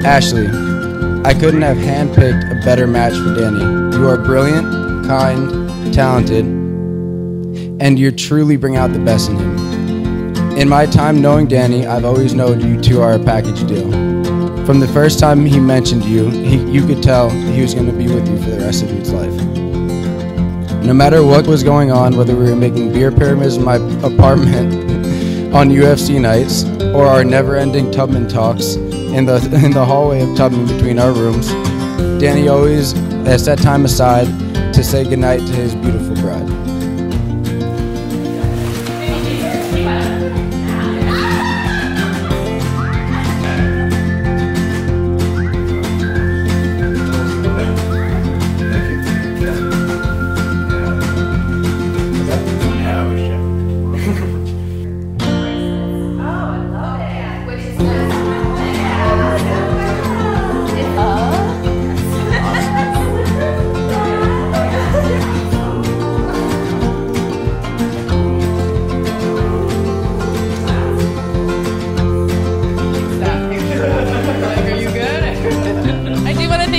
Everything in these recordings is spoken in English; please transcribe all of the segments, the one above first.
Ashley, I couldn't have handpicked a better match for Danny. You are brilliant, kind, talented, and you truly bring out the best in him. In my time knowing Danny, I've always known you two are a package deal. From the first time he mentioned you, you could tell he was going to be with you for the rest of his life. No matter what was going on, whether we were making beer pyramids in my apartment on UFC nights, or our never-ending Tubman talks in the hallway of Tubman between our rooms, Danny always set time aside to say goodnight to his beautiful bride.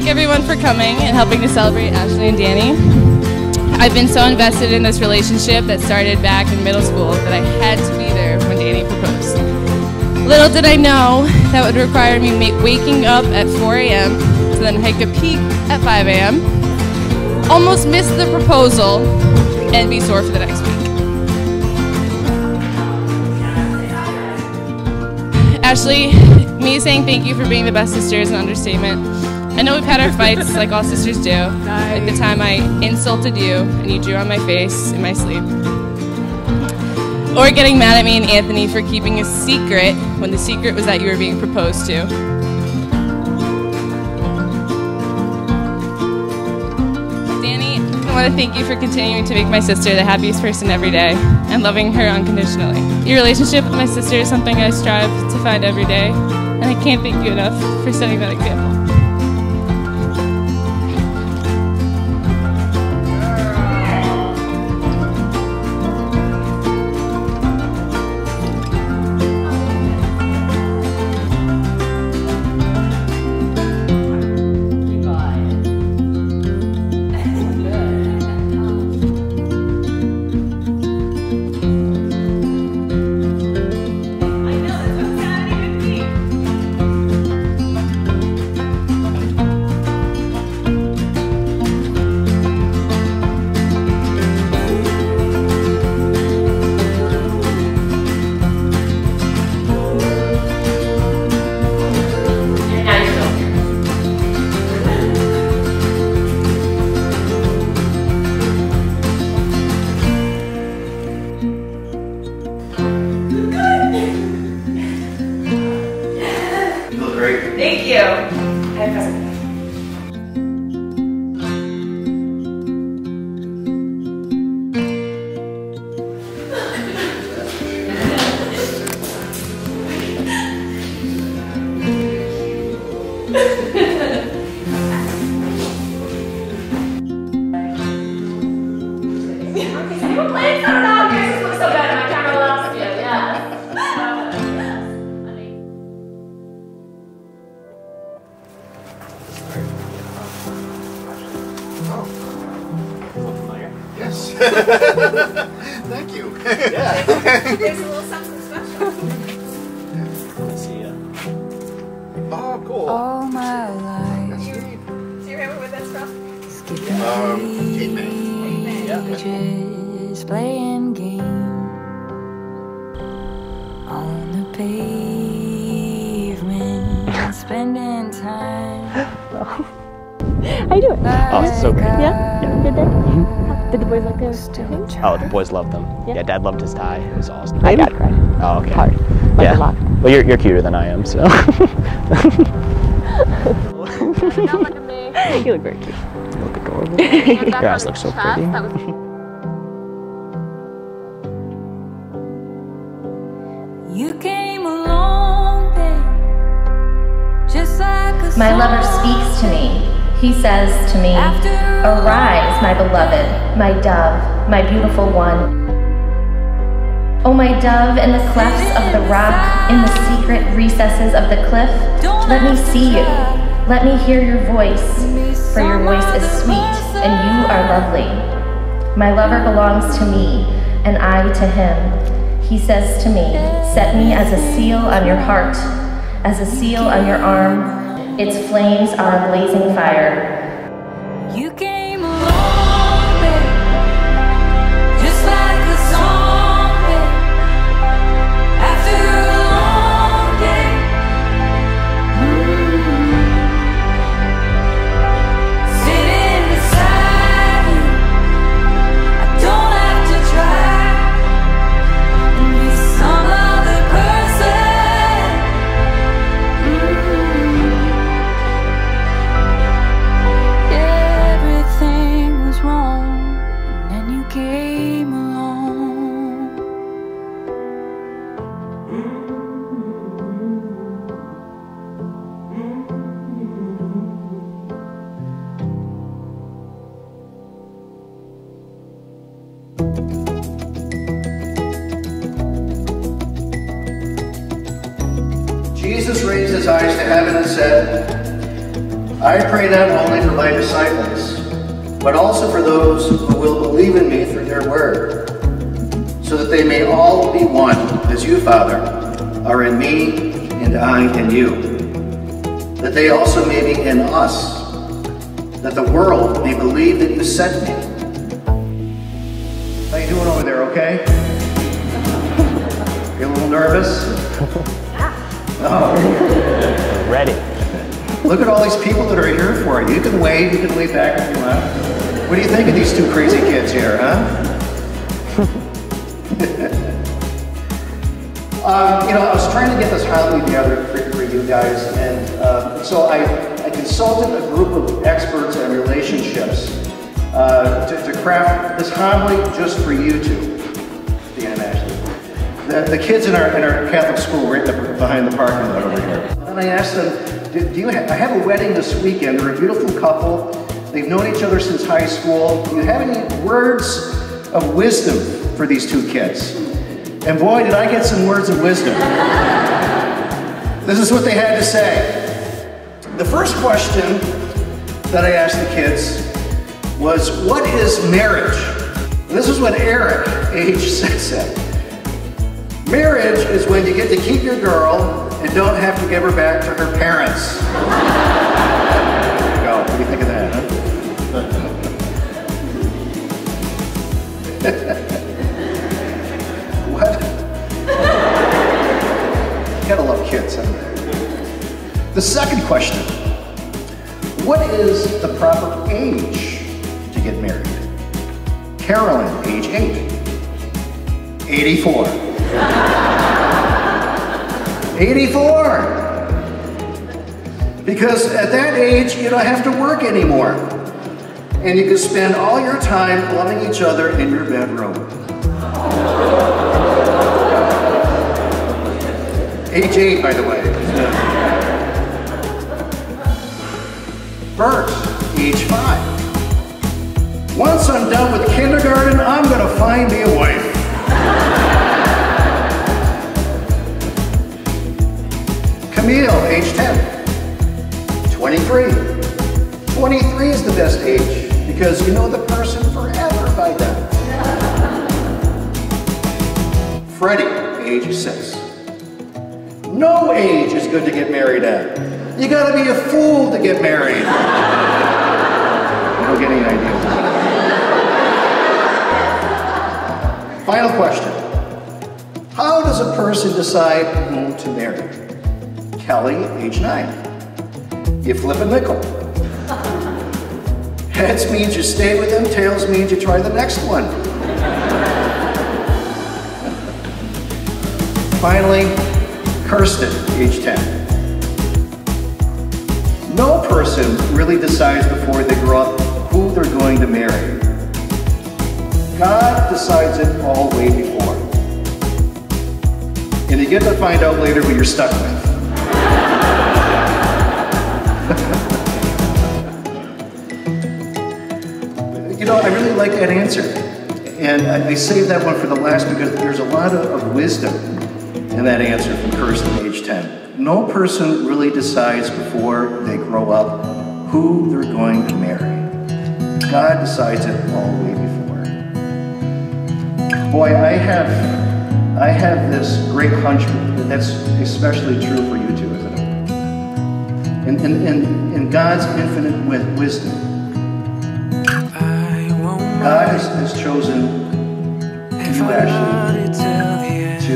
Everyone for coming and helping to celebrate Ashley and Danny. I've been so invested in this relationship that started back in middle school that I had to be there when Danny proposed. Little did I know that would require me waking up at 4 a.m. to then hike a peak at 5 a.m., almost miss the proposal, and be sore for the next week. Ashley, me saying thank you for being the best sister is an understatement. I know we've had our fights like all sisters do. Like the time I insulted you and you drew on my face in my sleep. Or getting mad at me and Anthony for keeping a secret when the secret was that you were being proposed to. Danny, I want to thank you for continuing to make my sister the happiest person every day and loving her unconditionally. Your relationship with my sister is something I strive to find every day, and I can't thank you enough for setting that example. Thank you. I have present. Yes. Thank you. Yeah. There's a little something special. Let's see ya. Oh, cool. All my life. Do you remember where that's from? Kate May. Just playing game on the pavement, spending time. How you doing? Oh, it's so great. Yeah? Good day? Did the boys like this? Oh, the boys loved them. Yeah, Dad loved his tie. It was awesome. My dad cried. Oh, okay. Hard. Like Yeah. a lot. Well, you're cuter than I am, so. Don't look at me. You look very cute. You look adorable. Your eyes look so pretty. You came along, babe, just like a My lover speaks to me. He says to me, "Arise, my beloved, my dove, my beautiful one. O my dove in the clefts of the rock, in the secret recesses of the cliff, let me see you. Let me hear your voice, for your voice is sweet and you are lovely. My lover belongs to me, and I to him. He says to me, set me as a seal on your heart, as a seal on your arm. Its flames are a blazing fire. You came along, babe, just like a song, babe, after a long day. Sitting beside you, I don't have to try and be some other person. Everything was wrong, and then you came along. Jesus raised his eyes to heaven and said, I pray not only for my disciples, but also for those who will believe in me through their word, so that they may all be one, as you, Father, are in me and I in you, that they also may be in us, that the world may believe that you sent me. How you doing over there, okay? You a little nervous? Oh. Ready. Look at all these people that are here for you. You can wave back if you want. What do you think of these two crazy kids here, huh? I was trying to get this homily together for you guys, and so I consulted a group of experts in relationships to craft this homily just for you two, Dan and Ashley. The kids in our Catholic school right behind the parking lot over here. And I asked them, I have a wedding this weekend. They're a beautiful couple. They've known each other since high school. Do you have any words of wisdom for these two kids? And boy, did I get some words of wisdom. This is what they had to say. The first question that I asked the kids was, what is marriage? And this is what Eric, age 6, said. Marriage is when you get to keep your girl and don't have to give her back to her parents. There you go. What do you think of that, huh? What? You gotta love kids, huh? The second question. What is the proper age to get married? Carolyn, age 8. 84. 84! Because at that age, you don't have to work anymore. And you can spend all your time loving each other in your bedroom. Age 8, by the way. Bert, age 5. Once I'm done with kindergarten, I'm gonna find me a wife. Camille, age 10. 23. 23 is the best age because you know the person forever by then. Freddie, age 6. No age is good to get married at. You gotta be a fool to get married. I don't get any ideas. Final question. How does a person decide whom to marry? Kelly, age 9. You flip a nickel. Heads means you stay with him, tails means you try the next one. Finally, Kirsten, age 10. No person really decides before they grow up who they're going to marry. God decides it all way before. And you get to find out later who you're stuck with. I really like that answer. And I saved that one for the last because there's a lot of wisdom in that answer from Kirsten, age 10. No person really decides before they grow up who they're going to marry. God decides it all the way before. Boy, I have this great hunch that's especially true for you too, isn't it? In God's infinite wisdom, God has chosen you, Ashley, to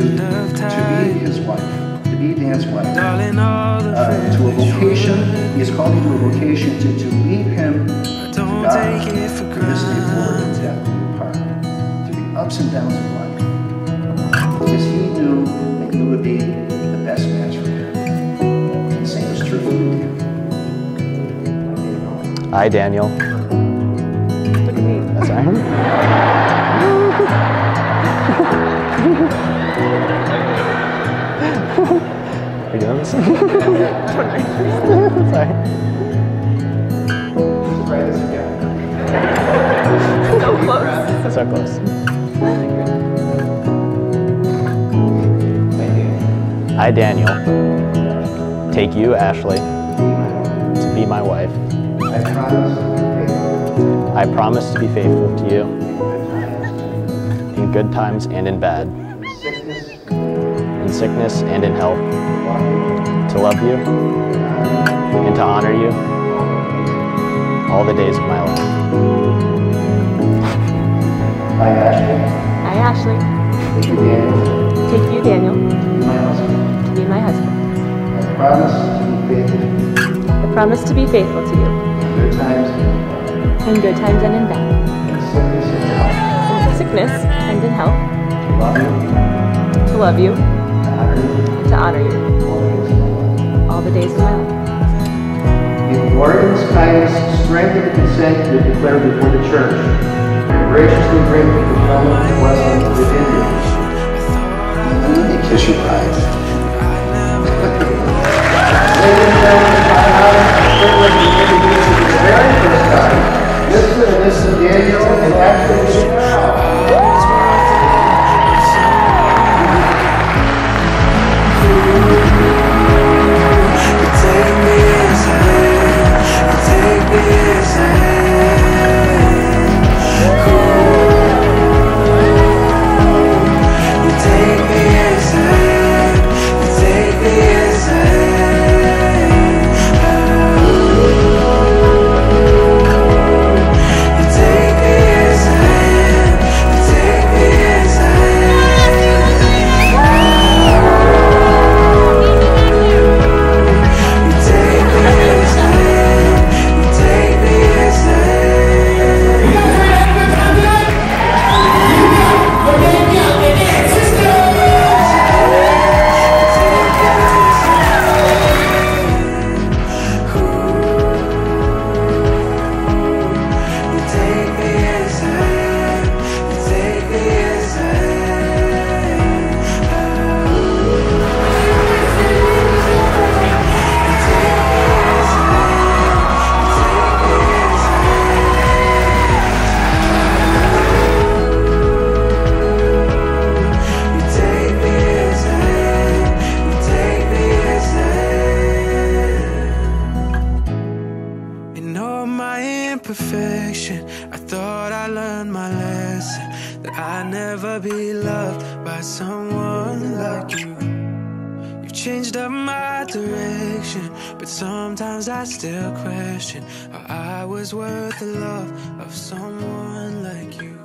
be his wife, to be Dan's wife, to a vocation. He has called you to a vocation to lead him to God, to this day forward and death do you part, to the ups and downs of life, because he knew that you would be the best match for him. And the same is true for you, Dan. I, Daniel. Look at me. That's all right. Are you doing this? Sorry. Try this again. So close. That's so close. I, Daniel, take you, Ashley, to be my wife. I promise to be faithful to you in good times and in bad, in sickness and in health, to love you and to honor you all the days of my life. I, Ashley. I, Ashley. Take you, Daniel. Take you, Daniel. My husband. To be my husband. I promise to be faithful. I promise to be faithful to you. Good times In good times and in bad. in sickness and in health. In sickness and in health. To love you. To love you. To honor you. To honor you. All the days of my life. All the days of my life. In glorious kindness, strength, and consent you declare before the church, and graciously bring the fulfillment of the blessing within you. Let me kiss your bride. Ladies and gentlemen, my house, the privilege of introducing for the very first time, Mr. and Mrs. Daniel and Ashley now. Perfection. I thought I learned my lesson, that I'd never be loved by someone like you. You've changed up my direction, but sometimes I still question how I was worth the love of someone like you.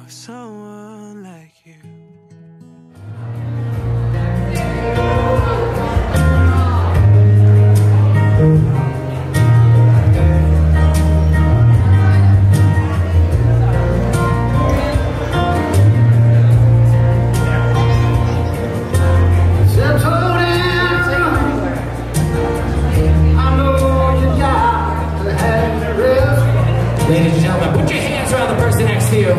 Of someone like you. Ladies and gentlemen, put your hands around the person next to you.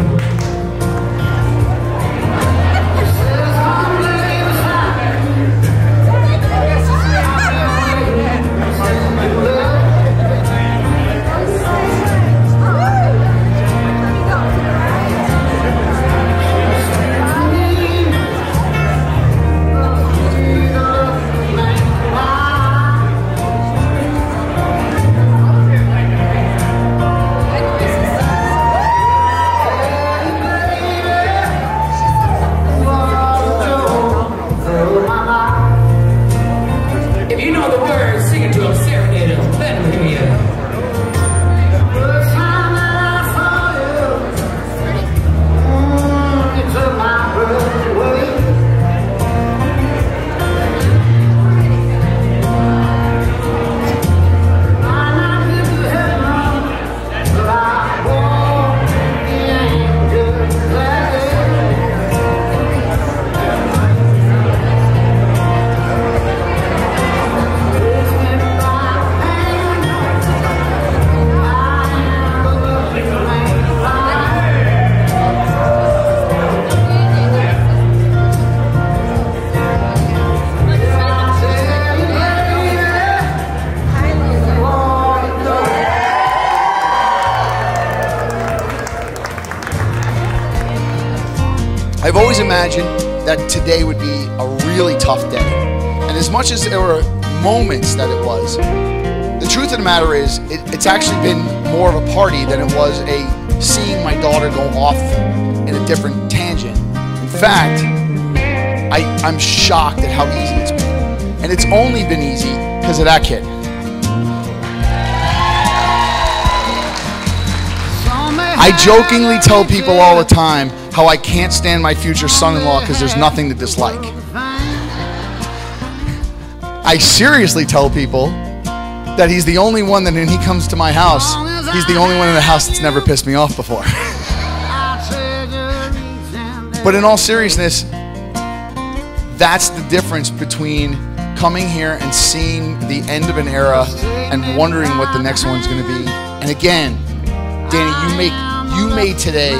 that today would be a really tough day. And as much as there were moments that it was, the truth of the matter is it's actually been more of a party than it was seeing my daughter go off in a different tangent. In fact, I'm shocked at how easy it's been. And it's only been easy because of that kid. I jokingly tell people all the time how I can't stand my future son-in-law because there's nothing to dislike. I seriously tell people that he's the only one that when he comes to my house, he's the only one in the house that's never pissed me off before. But in all seriousness, that's the difference between coming here and seeing the end of an era and wondering what the next one's going to be. And again, Danny, you made today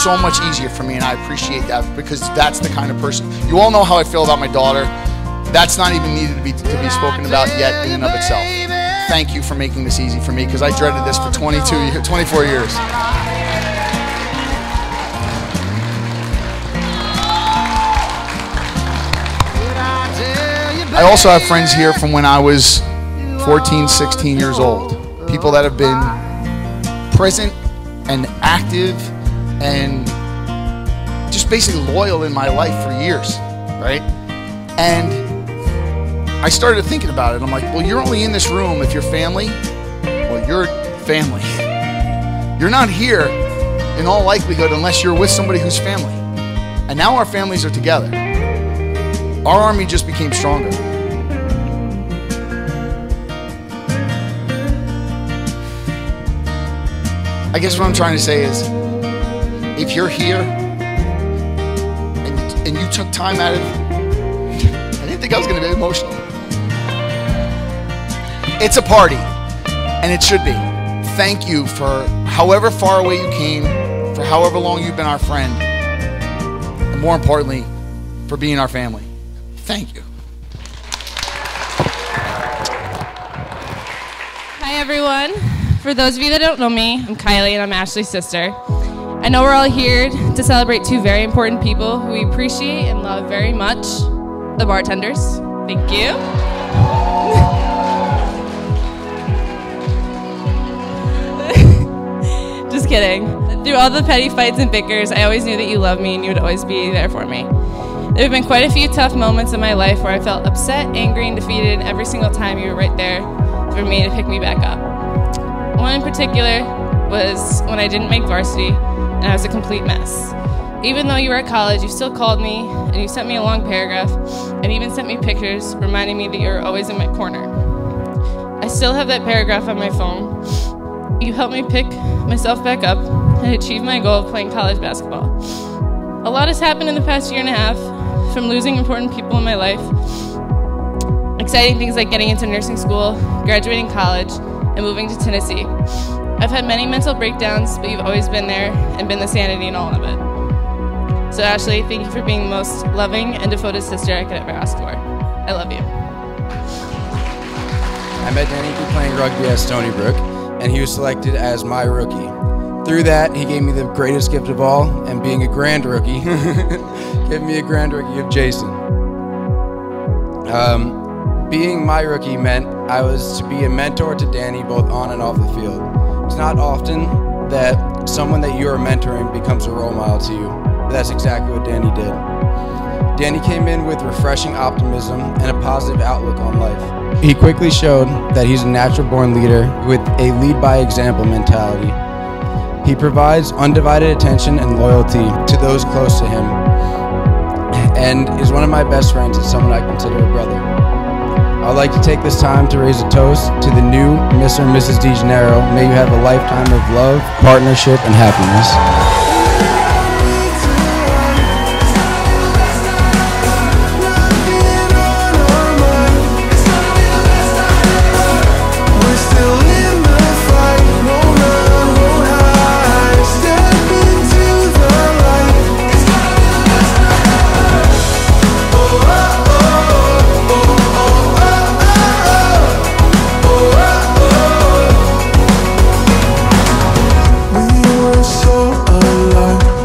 so much easier for me, and I appreciate that because that's the kind of person. You all know how I feel about my daughter. That's not even needed to be spoken about yet in and of itself. Thank you for making this easy for me because I dreaded this for 24 years. I also have friends here from when I was 14, 16 years old. People that have been present and active and just basically loyal in my life for years, right? And I started thinking about it. I'm like, well, you're only in this room if you're family. Well, you're family. You're not here in all likelihood unless you're with somebody who's family. And now our families are together. Our army just became stronger. I guess what I'm trying to say is, if you're here and you took time out of it, I didn't think I was going to be emotional. It's a party, and it should be. Thank you for however far away you came, for however long you've been our friend, and more importantly, for being our family. Thank you. Hi, everyone. For those of you that don't know me, I'm Kylie, and I'm Ashley's sister. I know we're all here to celebrate two very important people who we appreciate and love very much, the bartenders. Thank you. Just kidding. Through all the petty fights and bickers, I always knew that you loved me and you would always be there for me. There have been quite a few tough moments in my life where I felt upset, angry, and defeated, and every single time you were right there for me to pick me back up. One in particular was when I didn't make varsity and I was a complete mess. Even though you were at college, you still called me and you sent me a long paragraph and even sent me pictures reminding me that you were always in my corner. I still have that paragraph on my phone. You helped me pick myself back up and achieve my goal of playing college basketball. A lot has happened in the past year and a half, from losing important people in my life, exciting things like getting into nursing school, graduating college, and moving to Tennessee. I've had many mental breakdowns, but you've always been there and been the sanity in all of it. So Ashley, thank you for being the most loving and devoted sister I could ever ask for. I love you. I met Danny through playing rugby at Stony Brook, and he was selected as my rookie. Through that, he gave me the greatest gift of all, and being a grand rookie, gave me a grand rookie of Jason. Being my rookie meant I was to be a mentor to Danny both on and off the field. It's not often that someone that you are mentoring becomes a role model to you, but that's exactly what Danny did. Danny came in with refreshing optimism and a positive outlook on life. He quickly showed that he's a natural-born leader with a lead-by-example mentality. He provides undivided attention and loyalty to those close to him, and is one of my best friends and someone I consider a brother. I'd like to take this time to raise a toast to the new Mr. and Mrs. DeGennaro. May you have a lifetime of love, partnership, and happiness. We were so alive.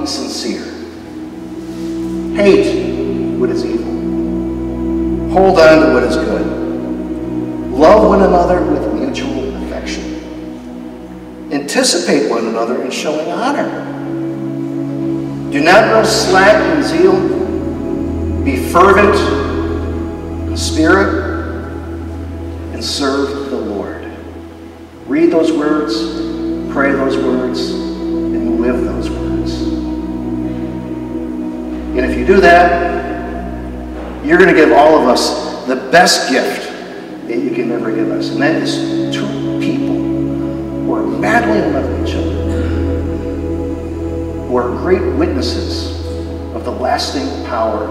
be sincere. Hate what is evil. Hold on to what is good. Love one another with mutual affection. Anticipate one another in showing honor. Do not grow slack in zeal. Be fervent in spirit and serve the Lord. Read those words, pray those words, and live those words. And if you do that, you're going to give all of us the best gift that you can ever give us. And that is two people who are madly in love with each other, who are great witnesses of the lasting power